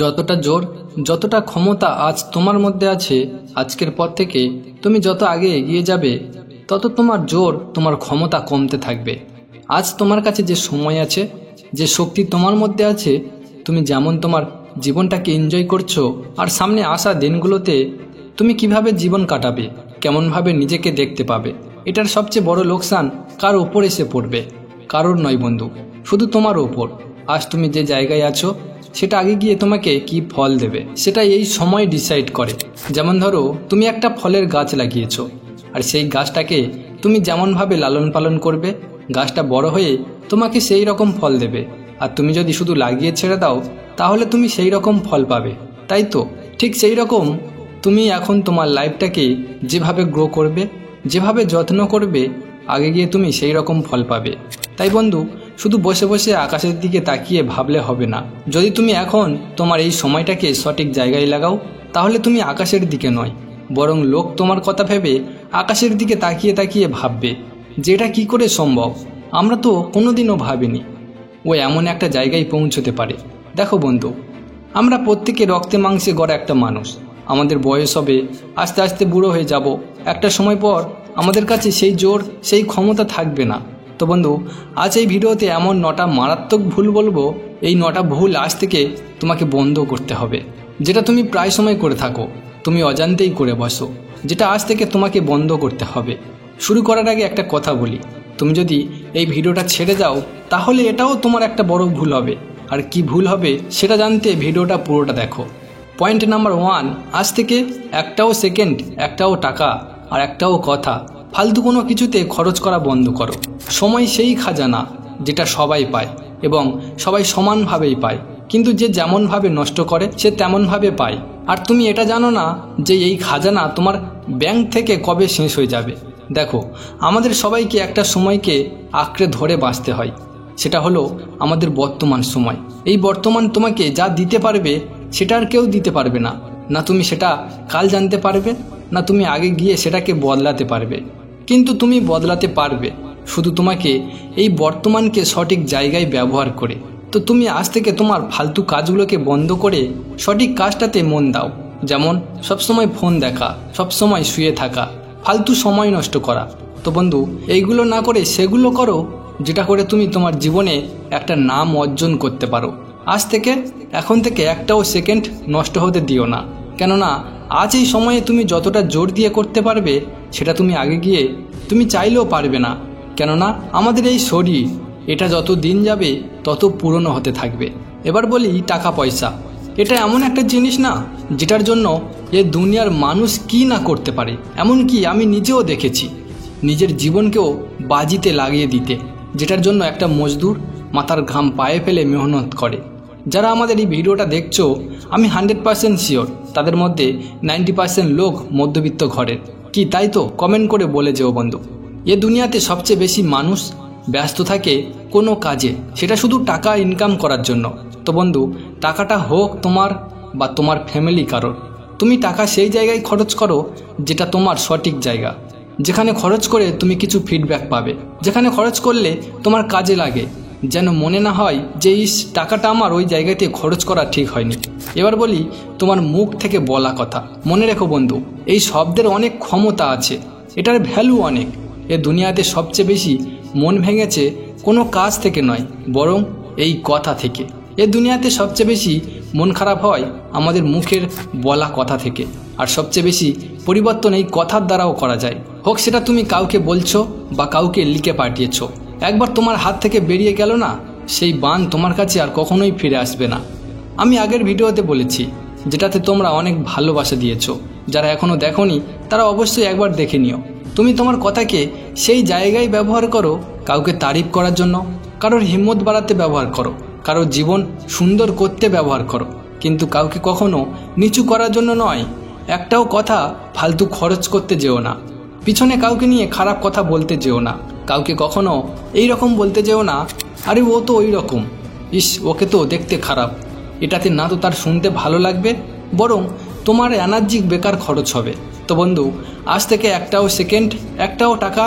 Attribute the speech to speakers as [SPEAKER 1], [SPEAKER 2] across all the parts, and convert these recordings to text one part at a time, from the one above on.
[SPEAKER 1] যতটা জোর, যতটা ক্ষমতা আজ তোমার মধ্যে আছে, আজকের পর থেকে তুমি যত আগে এগিয়ে যাবে তত তোমার জোর, তোমার ক্ষমতা কমতে থাকবে। আজ তোমার কাছে যে সময় আছে, যে শক্তি তোমার মধ্যে আছে, তুমি যেমন তোমার জীবনটাকে এনজয় করছো, আর সামনে আসা দিনগুলোতে তুমি কিভাবে জীবন কাটাবে, কেমনভাবে নিজেকে দেখতে পাবে, এটার সবচেয়ে বড় লোকসান কার ওপর এসে পড়বে? কারোর নয় বন্ধু, শুধু তোমার ওপর। আজ তুমি যে জায়গায় আছো সেটা আগে গিয়ে তোমাকে কি ফল দেবে সেটা এই সময় ডিসাইড করে। যেমন ধরো, তুমি একটা ফলের গাছ লাগিয়েছো, আর সেই গাছটাকে তুমি যেমনভাবে লালন পালন করবে, গাছটা বড় হয়ে তোমাকে সেই রকম ফল দেবে। আর তুমি যদি শুধু লাগিয়ে ছেড়ে দাও তাহলে তুমি সেই রকম ফল পাবে, তাই তো? ঠিক সেই রকম তুমি এখন তোমার লাইফটাকে যেভাবে গ্রো করবে, যেভাবে যত্ন করবে, আগে গিয়ে তুমি সেই রকম ফল পাবে। তাই বন্ধু, শুধু বসে বসে আকাশের দিকে তাকিয়ে ভাবলে হবে না। যদি তুমি এখন তোমার এই সময়টাকে সঠিক জায়গায় লাগাও, তাহলে তুমি আকাশের দিকে নয়, বরং লোক তোমার কথা ভেবে আকাশের দিকে তাকিয়ে তাকিয়ে ভাববে যে এটা কী করে সম্ভব, আমরা তো কোনোদিনও ভাবিনি ও এমন একটা জায়গায় পৌঁছতে পারে। দেখো বন্ধু, আমরা প্রত্যেকে রক্তে মাংসে গড়া একটা মানুষ। আমাদের বয়স হবে, আস্তে আস্তে বুড়ো হয়ে যাব। একটা সময় পর আমাদের কাছে সেই জোর, সেই ক্ষমতা থাকবে না। তো বন্ধু, আজ এই ভিডিওতে এমন 9টা মারাত্মক ভুল বলবো, এই 9টা ভুল আজ থেকে তোমাকে বন্ধ করতে হবে, যেটা তুমি প্রায় সময় করে থাকো, তুমি অজান্তেই করে বসো, যেটা আজ থেকে তোমাকে বন্ধ করতে হবে। শুরু করার আগে একটা কথা বলি, তুমি যদি এই ভিডিওটা ছেড়ে যাও তাহলে এটাও তোমার একটা বড় ভুল হবে। আর কি ভুল হবে সেটা জানতে ভিডিওটা পুরোটা দেখো। পয়েন্ট নাম্বার 1, আজ থেকে একটাও সেকেন্ড, একটাও টাকা আর একটাও কথা ফালতু কোনো কিছুতে খরচ করা বন্ধ করো। সময় সেই খাজানা যেটা সবাই পায় এবং সবাই সমানভাবেই পায়, কিন্তু যে যেমনভাবে নষ্ট করে সে তেমনভাবে পায়। আর তুমি এটা জানো না যে এই খাজানা তোমার ব্যাংক থেকে কবে শেষ হয়ে যাবে। দেখো, আমাদের সবাইকে একটা সময়কে আঁকড়ে ধরে বাঁচতে হয়, সেটা হলো আমাদের বর্তমান সময়। এই বর্তমান তোমাকে যা দিতে পারবে সেটা আর কেউ দিতে পারবে না। না তুমি সেটা কাল জানতে পারবে, না তুমি আগে গিয়ে সেটাকে বদলাতে পারবে, কিন্তু তুমি বদলাতে পারবে শুধু তোমাকে এই বর্তমানকে সঠিক জায়গায় ব্যবহার করে। তো তুমি আজ থেকে তোমার ফালতু কাজগুলোকে বন্ধ করে সঠিক কাজটাতে মন দাও। যেমন সবসময় ফোন দেখা, সবসময় শুয়ে থাকা, ফালতু সময় নষ্ট করা। তো বন্ধু, এইগুলো না করে সেগুলো করো, যেটা করে তুমি তোমার জীবনে একটা নাম অর্জন করতে পারো। আজ থেকে, এখন থেকে একটাও সেকেন্ড নষ্ট হতে দিও না, কেননা আজ এই সময়ে তুমি যতটা জোর দিয়ে করতে পারবে সেটা তুমি আগে গিয়ে তুমি চাইলেও পারবে না। কেননা আমাদের এই শরীর, এটা যত দিন যাবে তত পুরনো হতে থাকবে। এবার বলি টাকা পয়সা। এটা এমন একটা জিনিস না যেটার জন্য এ দুনিয়ার মানুষ কি না করতে পারে। এমনকি আমি নিজেও দেখেছি নিজের জীবনকেও বাজিতে লাগিয়ে দিতে, যেটার জন্য একটা মজদুর মাথার ঘাম পায়ে ফেলে মেহনত করে। যারা আমাদের এই ভিডিওটা দেখছো, আমি 100% শিওর তাদের মধ্যে 90% লোক মধ্যবিত্ত ঘরের। কি তাই তো? কমেন্ট করে বলে যেও বন্ধু। এ দুনিয়াতে সবচেয়ে বেশি মানুষ ব্যস্ত থাকে কোনো কাজে, সেটা শুধু টাকা ইনকাম করার জন্য। তো বন্ধু, টাকাটা হোক তোমার বা তোমার ফ্যামিলি কারোর, তুমি টাকা সেই জায়গায় খরচ করো যেটা তোমার সঠিক জায়গা, যেখানে খরচ করে তুমি কিছু ফিডব্যাক পাবে, যেখানে খরচ করলে তোমার কাজে লাগে, যেন মনে না হয় যে এই টাকাটা আমার ওই জায়গাতে খরচ করা ঠিক হয়নি। এবার বলি তোমার মুখ থেকে বলা কথা। মনে রেখো বন্ধু, এই শব্দের অনেক ক্ষমতা আছে, এটার ভ্যালু অনেক। এ দুনিয়াতে সবচেয়ে বেশি মন ভেঙেছে কোনো কাজ থেকে নয়, বরং এই কথা থেকে। এ দুনিয়াতে সবচেয়ে বেশি মন খারাপ হয় আমাদের মুখের বলা কথা থেকে। আর সবচেয়ে বেশি পরিবর্তন এই কথার দ্বারাও করা যায়, হোক সেটা তুমি কাউকে বলছো বা কাউকে লিখে পাঠিয়েছো। একবার তোমার হাত থেকে বেরিয়ে গেল না, সেই বান তোমার কাছে আর কখনোই ফিরে আসবে না। আমি আগের ভিডিওতে বলেছি, যেটাতে তোমরা অনেক ভালোবাসা দিয়েছো। যারা এখনও দেখোনি তারা অবশ্যই একবার দেখে নিও। তুমি তোমার কথাকে সেই জায়গায় ব্যবহার করো, কাউকে তারিফ করার জন্য, কারোর হিম্মত বাড়াতে ব্যবহার করো, কারোর জীবন সুন্দর করতে ব্যবহার করো, কিন্তু কাউকে কখনো নিচু করার জন্য নয়। একটাও কথা ফালতু খরচ করতে যেও না, পিছনে কাউকে নিয়ে খারাপ কথা বলতে যেও না, কাউকে কখনো এই রকম বলতে যেও না, আরে ও তো ওই রকম, ইস ওকে তো দেখতে খারাপ। এটাতে না তো তার শুনতে ভালো লাগবে, বরং তোমার এনার্জি বেকার খরচ হবে। তো বন্ধু, আজ থেকে একটাও সেকেন্ড, একটাও টাকা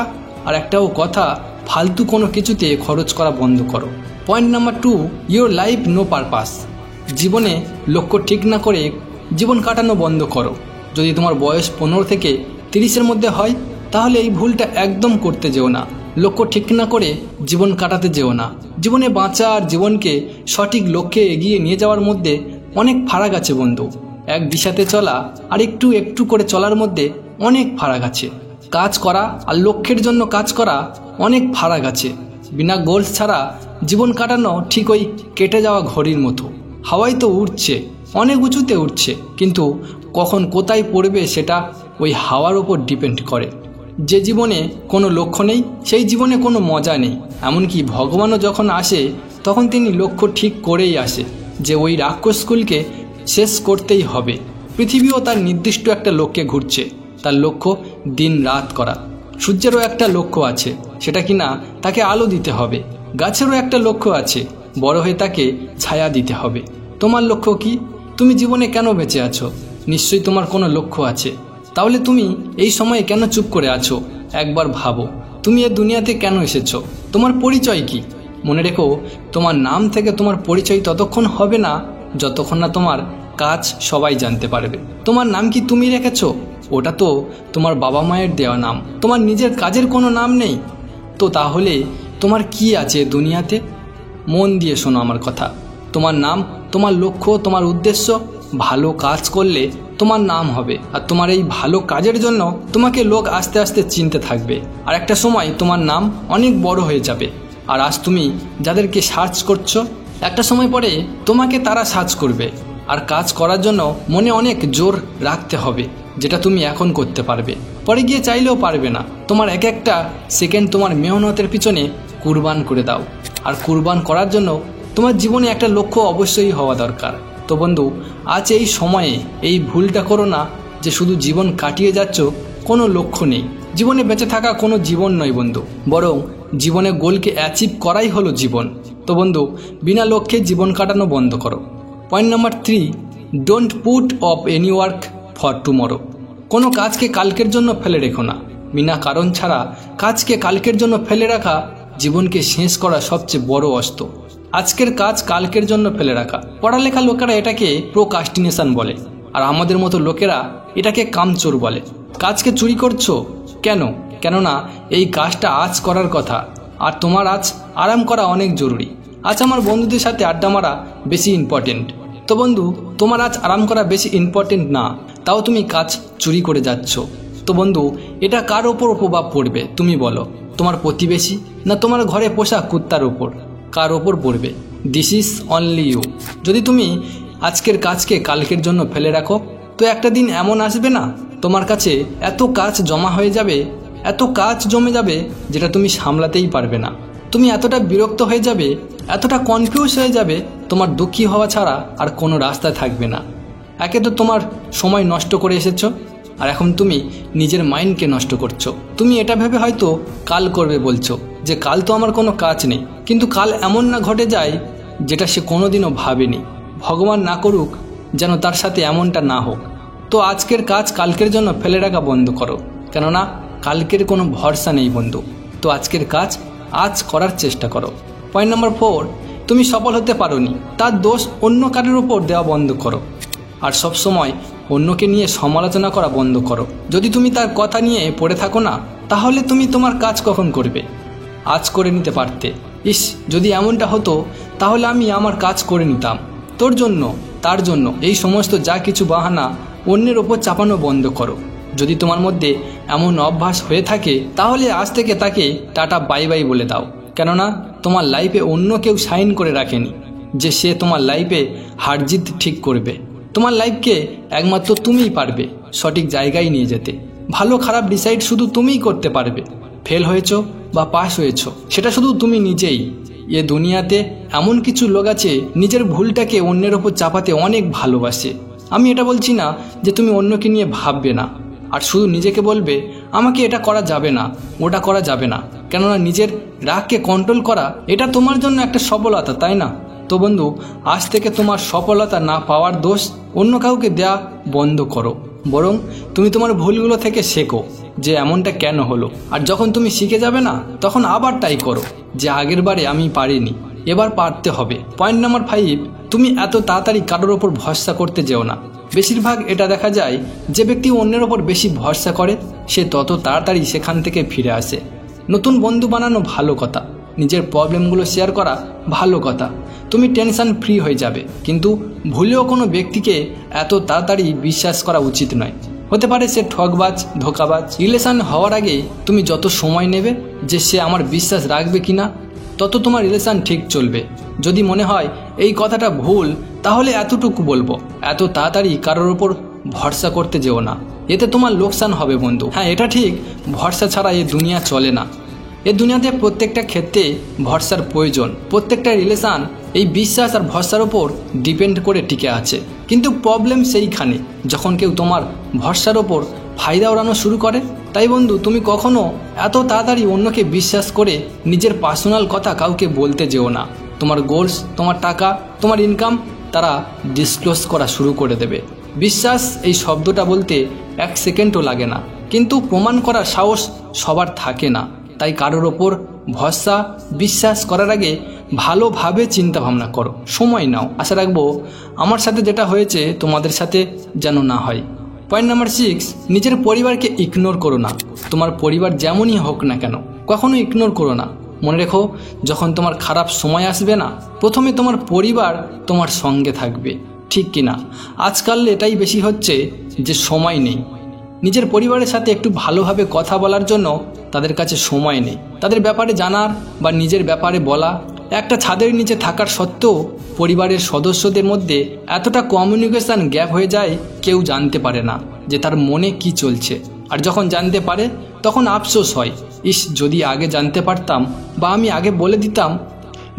[SPEAKER 1] আর একটাও কথা ফালতু কোনো কিছুতে খরচ করা বন্ধ করো। Point number 2, your life no purpose. জীবনে লক্ষ্য ঠিক না করে জীবন কাটানো বন্ধ করো। যদি তোমার বয়স 15 থেকে 30-এর মধ্যে হয় তাহলে এই ভুলটা একদম করতে যেও না। লক্ষ্য ঠিক না করে জীবন কাটাতে যেও না। জীবনে বাঁচা আর জীবনকে সঠিক লক্ষ্যে এগিয়ে নিয়ে যাওয়ার মধ্যে অনেক ফারাক আছে বন্ধু। এক দিশাতে চলা আর একটু একটু করে চলার মধ্যে অনেক ফারাক আছে। কাজ করা আর লক্ষ্যের জন্য কাজ করা অনেক ফারাক আছে। বিনা গোলস ছাড়া জীবন কাটানো ঠিক ওই কেটে যাওয়া ঘড়ির মতো। হাওয়ায় তো উঠছে, অনেক উঁচুতে উঠছে, কিন্তু কখন কোথায় পড়বে সেটা ওই হাওয়ার ওপর ডিপেন্ড করে। যে জীবনে কোনো লক্ষ্য নেই সেই জীবনে কোনো মজা নেই। এমনকি ভগবানও যখন আসে তখন তিনি লক্ষ্য ঠিক করেই আসে যে ওই রাক্ষসকুলকে শেষ করতেই হবে। পৃথিবীও তার নির্দিষ্ট একটা লক্ষ্যে ঘুরছে। তার লক্ষ্য দিন রাত করা। সূর্যেরও একটা লক্ষ্য আছে, সেটা কিনা তাকে আলো দিতে হবে। গাছেরও একটা লক্ষ্য আছে, বড় হয়ে তাকে ছায়া দিতে হবে। তোমার লক্ষ্য কি? তুমি জীবনে কেন বেঁচে আছো? নিশ্চয়ই তোমার কোনো লক্ষ্য আছে। তাহলে তুমি এই সময়ে কেন চুপ করে আছো? একবার ভাবো, তুমি এ দুনিয়াতে কেন এসেছো? তোমার পরিচয় কি? মনে রেখো, তোমার নাম থেকে তোমার পরিচয় ততক্ষণ হবে না যতক্ষণ না তোমার কাজ সবাই জানতে পারবে। তোমার নাম কি তুমি রেখেছো? ওটা তো তোমার বাবা মায়ের দেওয়া নাম। তোমার নিজের কাজের কোনো নাম নেই। তো তাহলে তোমার কি আছে দুনিয়াতে? মন দিয়ে শোনো আমার কথা। তোমার নাম, তোমার লক্ষ্য, তোমার উদ্দেশ্য। ভালো কাজ করলে তোমার নাম হবে, আর তোমার এই ভালো কাজের জন্য তোমাকে লোক আস্তে আস্তে চিনতে থাকবে। আর একটা সময় তোমার নাম অনেক বড় হয়ে যাবে। আর আজ তুমি যাদেরকে সার্চ করছো, একটা সময় পরে তোমাকে তারা সার্চ করবে। আর কাজ করার জন্য মনে অনেক জোর রাখতে হবে, যেটা তুমি এখন করতে পারবে, পরে গিয়ে চাইলেও পারবে না। তোমার এক একটা সেকেন্ড তোমার মেহনতের পিছনে কুরবান করে দাও। আর কুরবান করার জন্য তোমার জীবনে একটা লক্ষ্য অবশ্যই হওয়া দরকার। তো বন্ধু, আজ এই সময়ে এই ভুলটা করো না যে শুধু জীবন কাটিয়ে যাচ্ছ, কোনো লক্ষ্য নেই। জীবনে বেঁচে থাকা কোনো জীবন নয় বন্ধু, বরং জীবনে গোলকে অ্যাচিভ করাই হলো জীবন। তো বন্ধু, বিনা লক্ষ্যে জীবন কাটানো বন্ধ করো। Point number 3, don't put off any work for tomorrow. কোনো কাজকে কালকের জন্য ফেলে রেখো না। বিনা কারণ ছাড়া কাজকে কালকের জন্য ফেলে রাখা জীবনকে শেষ করা সবচেয়ে বড় অস্ত্র। আজকের কাজ কালকের জন্য ফেলে রাখা। পড়ালেখা লোকেরা এটাকে প্রোকাস্টিনেশন বলে, আর আমাদের মতো লোকেরা এটাকে কামচোর বলে। কাজকে চুরি করছো কেন? কেননা এই কাজটা আজ করার কথা, আর তোমার আজ আরাম করা অনেক জরুরি। আজ আমার বন্ধুদের সাথে আড্ডা মারা বেশি ইম্পর্টেন্ট। তো বন্ধু, তোমার আজ আরাম করা বেশি ইম্পর্টেন্ট না, তাও তুমি কাজ চুরি করে যাচ্ছ। তো বন্ধু, এটা কার ওপর প্রভাব পড়বে তুমি বলো? তোমার প্রতিবেশী না তোমার ঘরে পোষা কুত্তার ওপর? কার ওপর পড়বে? This is only you. যদি তুমি আজকের কাজকে কালকের জন্য ফেলে রাখো, তো একটা দিন এমন আসবে না তোমার কাছে এত কাজ জমা হয়ে যাবে, এত কাজ জমে যাবে যেটা তুমি সামলাতেই পারবে না। তুমি এতটা বিরক্ত হয়ে যাবে, এতটা কনফিউজ হয়ে যাবে, তোমার দুঃখী হওয়া ছাড়া আর কোনো রাস্তা থাকবে না। একে তো তোমার সময় নষ্ট করে এসেছো, আর এখন তুমি নিজের মাইন্ডকে নষ্ট করছো। তুমি এটা ভেবে হয়তো কাল করবে বলছো, যে কাল তো আমার কোনো কাজ নেই, কিন্তু কাল এমন না ঘটে যায় যেটা সে কোনোদিনও ভাবেনি। ভগবান না করুক যেন তার সাথে এমনটা না হোক। তো আজকের কাজ কালকের জন্য ফেলে রাখা বন্ধ করো, কেননা কালকের কোনো ভরসা নেই বন্ধু। তো আজকের কাজ আজ করার চেষ্টা করো। পয়েন্ট নাম্বার 4, তুমি সফল হতে পারোনি তার দোষ অন্য কারোর উপর দেওয়া বন্ধ করো। আর সব সময় অন্যকে নিয়ে সমালোচনা করা বন্ধ করো। যদি তুমি তার কথা নিয়ে পড়ে থাকো না, তাহলে তুমি তোমার কাজ কখন করবে? আজ করে নিতে পারতে। ইস, যদি এমনটা হতো তাহলে আমি আমার কাজ করে নিতাম। তোর জন্য, তার জন্য, এই সমস্ত যা কিছু বাহানা অন্যের ওপর চাপানো বন্ধ করো। যদি তোমার মধ্যে এমন অভ্যাস হয়ে থাকে তাহলে আজ থেকে তাকে টাটা বাই বাই বলে দাও। কেননা তোমার লাইফে অন্য কেউ সাইন করে রাখেনি যে সে তোমার লাইফে হার জিত ঠিক করবে। তোমার লাইফকে একমাত্র তুমিই পারবে সঠিক জায়গায় নিয়ে যেতে। ভালো খারাপ ডিসাইড শুধু তুমিই করতে পারবে। ফেল হয়েছো বা পাস হয়েছো সেটা শুধু তুমি নিজেই। এ দুনিয়াতে এমন কিছু লোক আছে নিজের ভুলটাকে অন্যের ওপর চাপাতে অনেক ভালোবাসে। আমি এটা বলছি না যে তুমি অন্যকে নিয়ে ভাববে না আর শুধু নিজেকে বলবে আমাকে এটা করা যাবে না, ওটা করা যাবে না। কেননা নিজের রাগকে কন্ট্রোল করা এটা তোমার জন্য একটা সফলতা, তাই না? তো বন্ধু, আজ থেকে তোমার সফলতা না পাওয়ার দোষ অন্য কাউকে দেয়া বন্ধ করো। বরং তুমি তোমার ভুলগুলো থেকে শেখো যে এমনটা কেন হলো। আর যখন তুমি শিখে যাবে না, তখন আবার ট্রাই করো যে আগের বারে আমি পারিনি, এবার পারতে হবে। পয়েন্ট নাম্বার 5, তুমি এত তাড়াতাড়ি কারোর ওপর ভরসা করতে যেও না। বেশিরভাগ এটা দেখা যায় যে ব্যক্তি অন্যের ওপর বেশি ভরসা করে সে তত তাড়াতাড়ি সেখান থেকে ফিরে আসে। নতুন বন্ধু বানানো ভালো কথা, নিজের প্রবলেমগুলো শেয়ার করা ভালো কথা, তুমি টেনশন ফ্রি হয়ে যাবে, কিন্তু ভুলেও কোনো ব্যক্তিকে এত তাড়াতাড়ি বিশ্বাস করা উচিত নয়। হতে পারে সে ঠকবাজ, ধোকাবাজ। রিলেশন হওয়ার আগে তুমি যত সময় নেবে যে সে আমার বিশ্বাস রাখবে কিনা, তত তোমার রিলেশন ঠিক চলবে। যদি মনে হয় এই কথাটা ভুল, তাহলে এতটুকু বলবো, এত তাড়াতাড়ি কারোর ওপর ভরসা করতে যেও না, এতে তোমার লোকসান হবে বন্ধু। হ্যাঁ, এটা ঠিক, ভরসা ছাড়া এই দুনিয়া চলে না। এ দুনিয়াতে প্রত্যেকটা ক্ষেত্রে ভরসার প্রয়োজন। প্রত্যেকটা রিলেশন এই বিশ্বাস আর ভরসার ওপর ডিপেন্ড করে টিকে আছে। কিন্তু প্রবলেম সেইখানে যখন কেউ তোমার ভরসার ওপর ফায়দা ওড়ানো শুরু করে। তাই বন্ধু, তুমি কখনো এত তাড়াতাড়ি অন্যকে বিশ্বাস করে নিজের পার্সোনাল কথা কাউকে বলতে যেও না। তোমার গোলস, তোমার টাকা, তোমার ইনকাম তারা ডিসক্লোজ করা শুরু করে দেবে। বিশ্বাস এই শব্দটা বলতে 1 সেকেন্ডও লাগে না, কিন্তু প্রমাণ করার সাহস সবার থাকে না। তাই কারোর ওপর ভরসা, বিশ্বাস করার আগে ভালোভাবে চিন্তা ভাবনা করো, সময় নাও। আশা রাখবো আমার সাথে যেটা হয়েছে তোমাদের সাথে যেন না হয়। পয়েন্ট নাম্বার 6, নিজের পরিবারকে ইগনোর করো না। তোমার পরিবার যেমনই হোক না কেন, কখনো ইগনোর করো না। মনে রেখো, যখন তোমার খারাপ সময় আসবে না, প্রথমে তোমার পরিবার তোমার সঙ্গে থাকবে, ঠিক কিনা? আজকাল এটাই বেশি হচ্ছে যে সময় নেই নিজের পরিবারের সাথে একটু ভালোভাবে কথা বলার জন্য। তাদের কাছে সময় নেই তাদের ব্যাপারে জানার বা নিজের ব্যাপারে বলা। একটা ছাদের নিচে থাকার সত্ত্বেও পরিবারের সদস্যদের মধ্যে এতটা কমিউনিকেশন গ্যাপ হয়ে যায়, কেউ জানতে পারে না যে তার মনে কি চলছে। আর যখন জানতে পারে তখন আফসোস হয়, ইস, যদি আগে জানতে পারতাম বা আমি আগে বলে দিতাম।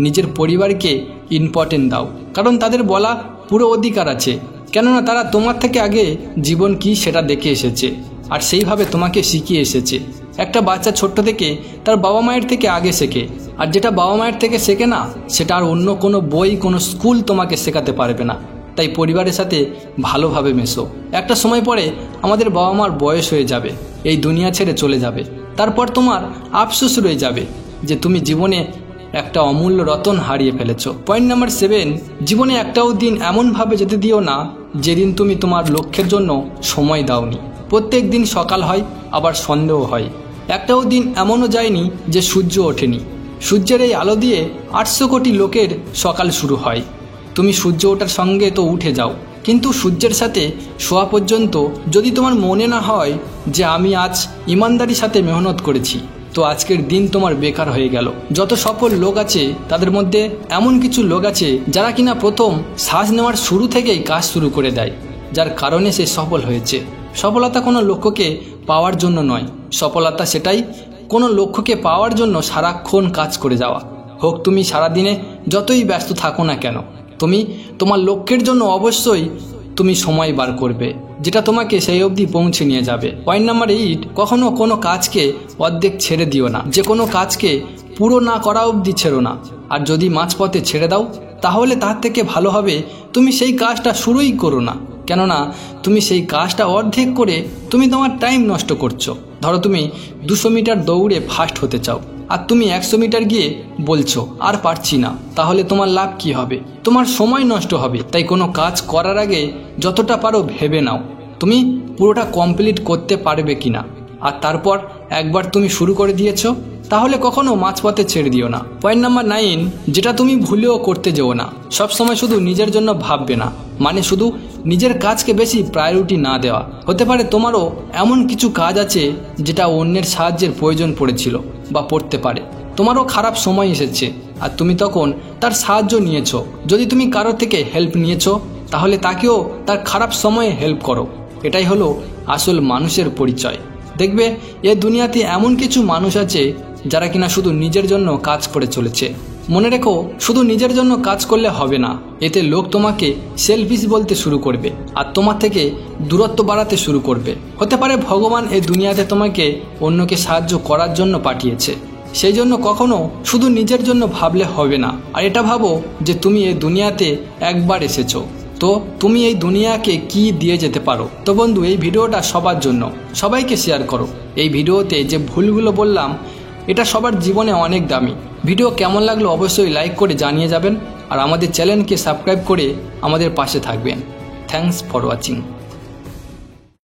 [SPEAKER 1] নিজের পরিবারকে ইম্পর্টেন্ট দাও, কারণ তাদের বলা পুরো অধিকার আছে। কেননা তারা তোমার থেকে আগে জীবন কি সেটা দেখে এসেছে আর সেইভাবে তোমাকে শিখিয়ে এসেছে। একটা বাচ্চা ছোট্ট থেকে তার বাবা মায়ের থেকে আগে শেখে, আর যেটা বাবা মায়ের থেকে শেখে না, সেটা আর অন্য কোনো বই, কোনো স্কুল তোমাকে শেখাতে পারবে না। তাই পরিবারের সাথে ভালোভাবে মেশো। একটা সময় পরে আমাদের বাবা মার বয়স হয়ে যাবে, এই দুনিয়া ছেড়ে চলে যাবে। তারপর তোমার আফসোস রয়ে যাবে যে তুমি জীবনে একটা অমূল্য রতন হারিয়ে ফেলেছো। পয়েন্ট নাম্বার 7, জীবনে একটাও দিন এমনভাবে যেতে দিও না যেদিন তুমি তোমার লক্ষ্যের জন্য সময় দাওনি। প্রত্যেক দিন সকাল হয়, আবার সন্ধ্যেও হয়। একটাও দিন এমনও যায়নি যে সূর্য ওঠেনি। সূর্যের এই আলো দিয়ে 800 কোটি লোকের সকাল শুরু হয়। তুমি সূর্য ওঠার সঙ্গে তো উঠে যাও, কিন্তু সূর্যের সাথে শোয়া পর্যন্ত যদি তোমার মনে না হয় যে আমি আজ ইমানদারির সাথে মেহনত করেছি, তো আজকের দিন তোমার বেকার হয়ে গেল। যত সফল লোক আছে তাদের মধ্যে এমন কিছু লোক আছে যারা কিনা প্রথম শ্বাস নেওয়ার শুরু থেকেই কাজ শুরু করে দেয়, যার কারণে সে সফল হয়েছে। সফলতা কোনো লক্ষ্যকে পাওয়ার জন্য নয়, সফলতা সেটাই কোনো লক্ষ্যকে পাওয়ার জন্য সারাক্ষণ কাজ করে যাওয়া। হোক তুমি সারাদিনে যতই ব্যস্ত থাকো না কেন, তুমি তোমার লক্ষ্যের জন্য অবশ্যই তুমি সময় বার করবে, যেটা তোমাকে সেই অবধি পৌঁছে নিয়ে যাবে। পয়েন্ট নাম্বার 8, কখনো কোনো কাজকে অর্ধেক ছেড়ে দিও না। যে কোনো কাজকে পুরো না করা অবধি ছেড়ো না। আর যদি মাঝপথে ছেড়ে দাও, তাহলে তার থেকে ভালো হবে তুমি সেই কাজটা শুরুই করো না। কেননা তুমি সেই কাজটা অর্ধেক করে তুমি তোমার টাইম নষ্ট করছো। ধরো তুমি 200 মিটার দৌড়ে ফার্স্ট হতে চাও, আর তুমি 100 মিটার গিয়ে বলছো আর পারছি না, তাহলে তোমার লাভ কি হবে? তোমার সময় নষ্ট হবে। তাই কোনো কাজ করার আগে যতটা পারো ভেবে নাও তুমি পুরোটা কমপ্লিট করতে পারবে কিনা। আর তারপর একবার তুমি শুরু করে দিয়েছো, তাহলে কখনো মাঝপথে ছেড়ে দিও না। পয়েন্ট নাম্বার 9, যেটা তুমি ভুলেও করতে যেও না। সবসময় শুধু নিজের জন্য ভাববে না, মানে শুধু নিজের কাজকে বেশি প্রায়োরিটি না দেওয়া। হতে পারে তোমারও এমন কিছু কাজ আছে যেটা অন্যের সাহায্যের প্রয়োজন পড়েছিল বা পড়তে পারে। তোমারও খারাপ সময় এসেছে আর তুমি তখন তার সাহায্য নিয়েছো। যদি তুমি কারো থেকে হেল্প নিয়েছো, তাহলে তাকেও তার খারাপ সময়ে হেল্প করো। এটাই হলো আসল মানুষের পরিচয়। দেখবে এ দুনিয়াতে এমন কিছু মানুষ আছে যারা কিনা শুধু নিজের জন্য কাজ করে চলেছে। মনে রেখো, শুধু নিজের জন্য কাজ করলে হবে না, এতে লোক তোমাকে সেলফিশ বলতে শুরু করবে আর তোমার থেকে দূরত্ব বাড়াতে শুরু করবে। হতে পারে ভগবান এই দুনিয়াতে তোমাকে অন্যকে সাহায্য করার জন্য পাঠিয়েছে, সেই জন্য কখনো শুধু নিজের জন্য ভাবলে হবে না। আর এটা ভাবো যে তুমি এই দুনিয়াতে একবার এসেছো, তো তুমি এই দুনিয়াকে কি দিয়ে যেতে পারো। তো বন্ধু, এই ভিডিওটা সবার জন্য, সবাইকে শেয়ার করো। এই ভিডিওতে যে ভুলগুলো বললাম এটা সবার জীবনে অনেক দামি। ভিডিও কেমন লাগলো অবশ্যই লাইক করে জানিয়ে যাবেন। আর আমাদের চ্যানেলকে সাবস্ক্রাইব করে আমাদের পাশে থাকবেন। Thanks for watching.